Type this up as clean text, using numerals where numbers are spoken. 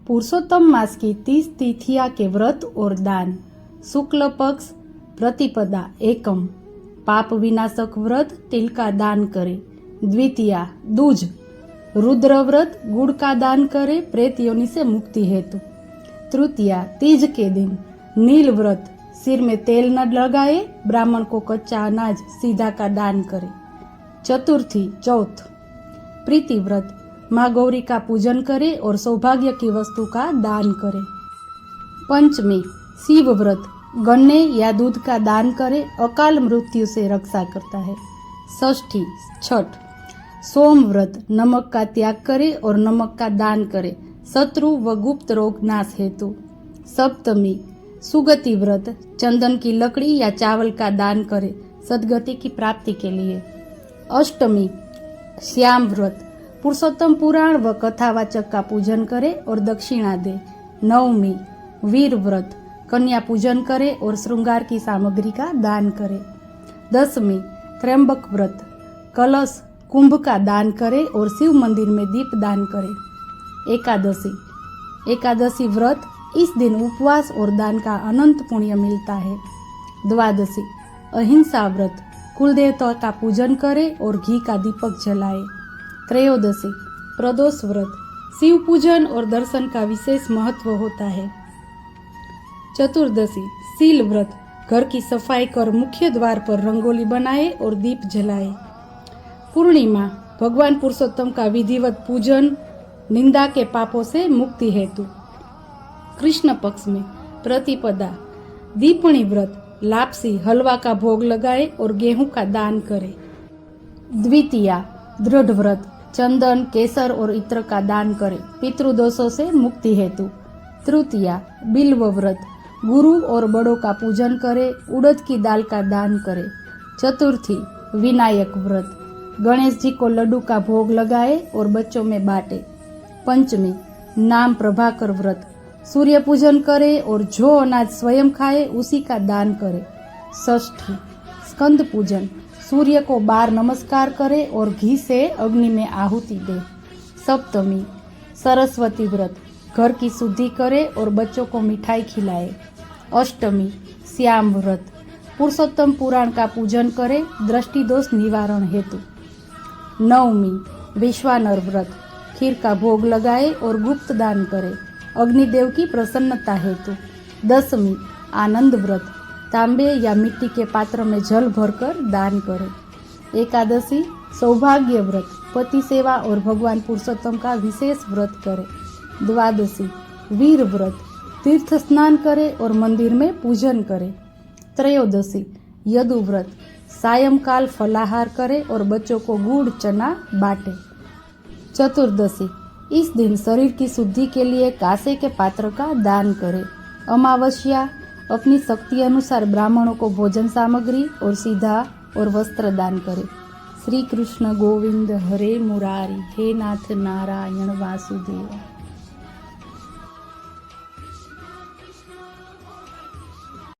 पुरुषोत्तम मास की 30 तिथियां के व्रत और दान। शुक्ल पक्ष प्रतिपदा एकम, पाप विनाशक व्रत तिल का दान करे। द्वितीया दूज, रुद्र व्रत गुड़ का दान करे, प्रेत योनि से मुक्ति हेतु। तृतीया तीज के दिन नील व्रत, सिर में तेल न लगाए, ब्राह्मण को कच्चा अनाज सीधा का दान करे। चतुर्थी चौथ प्रीति व्रत, माँ गौरी का पूजन करे और सौभाग्य की वस्तु का दान करे। पंचमी शिव व्रत, गन्ने या दूध का दान करे, अकाल मृत्यु से रक्षा करता है। षष्ठी छठ सोम व्रत, नमक का त्याग करे और नमक का दान करे, शत्रु व गुप्त रोग नाश हेतु। सप्तमी सुगति व्रत, चंदन की लकड़ी या चावल का दान करे, सदगति की प्राप्ति के लिए। अष्टमी श्याम व्रत, पुरुषोत्तम पुराण व कथावाचक का पूजन करे और दक्षिणा दे। नवमी वीर व्रत, कन्या पूजन करे और श्रृंगार की सामग्री का दान करे। दसवीं त्र्यंबक व्रत, कलश कुंभ का दान करे और शिव मंदिर में दीप दान करे। एकादशी व्रत, इस दिन उपवास और दान का अनंत पुण्य मिलता है। द्वादशी अहिंसा व्रत, कुल देवता का पूजन करे और घी का दीपक जलाए। त्रयोदशी प्रदोष व्रत, शिव पूजन और दर्शन का विशेष महत्व होता है। चतुर्दशी सील व्रत, घर की सफाई कर मुख्य द्वार पर रंगोली बनाए और दीप जलाए। पूर्णिमा भगवान पुरुषोत्तम का विधिवत पूजन, निंदा के पापों से मुक्ति हेतु। कृष्ण पक्ष में प्रतिपदा दीपणी व्रत, लापसी हलवा का भोग लगाए और गेहूं का दान करे। द्वितीया दृढ़ व्रत, चंदन केसर और इत्र का दान करे, पितृदोषों से मुक्ति हेतु। तृतीया बिल्व व्रत, गुरु और बड़ों का पूजन करे, उड़द की दाल का दान करे। चतुर्थी विनायक व्रत, गणेश जी को लड्डू का भोग लगाए और बच्चों में बांटे। पंचमी नाम प्रभाकर व्रत, सूर्य पूजन करे और जो अनाज स्वयं खाए उसी का दान करे। षष्ठी स्कंद पूजन, सूर्य को 12 नमस्कार करे और घी से अग्नि में आहुति दे। सप्तमी सरस्वती व्रत, घर की शुद्धि करे और बच्चों को मिठाई खिलाए। अष्टमी श्याम व्रत, पुरुषोत्तम पुराण का पूजन करे, दृष्टि दोष निवारण हेतु। नवमी विश्वानर व्रत, खीर का भोग लगाए और गुप्त दान करे, अग्निदेव की प्रसन्नता हेतु। दसवीं आनंद व्रत, तांबे या मिट्टी के पात्र में जल भरकर दान करे। एकादशी सौभाग्य व्रत, पति सेवा और भगवान पुरुषोत्तम का विशेष व्रत करे। द्वादशी वीर व्रत, तीर्थ स्नान करे और मंदिर में पूजन करे। त्रयोदशी यदु व्रत, सायंकाल फलाहार करे और बच्चों को गुड़ चना बांटे। चतुर्दशी इस दिन शरीर की शुद्धि के लिए कांसे के पात्र का दान करे। अमावस्या अपनी शक्ति अनुसार ब्राह्मणों को भोजन सामग्री और सीधा और वस्त्र दान करे। श्री कृष्ण गोविंद हरे मुरारी, हे नाथ नारायण वासुदेव।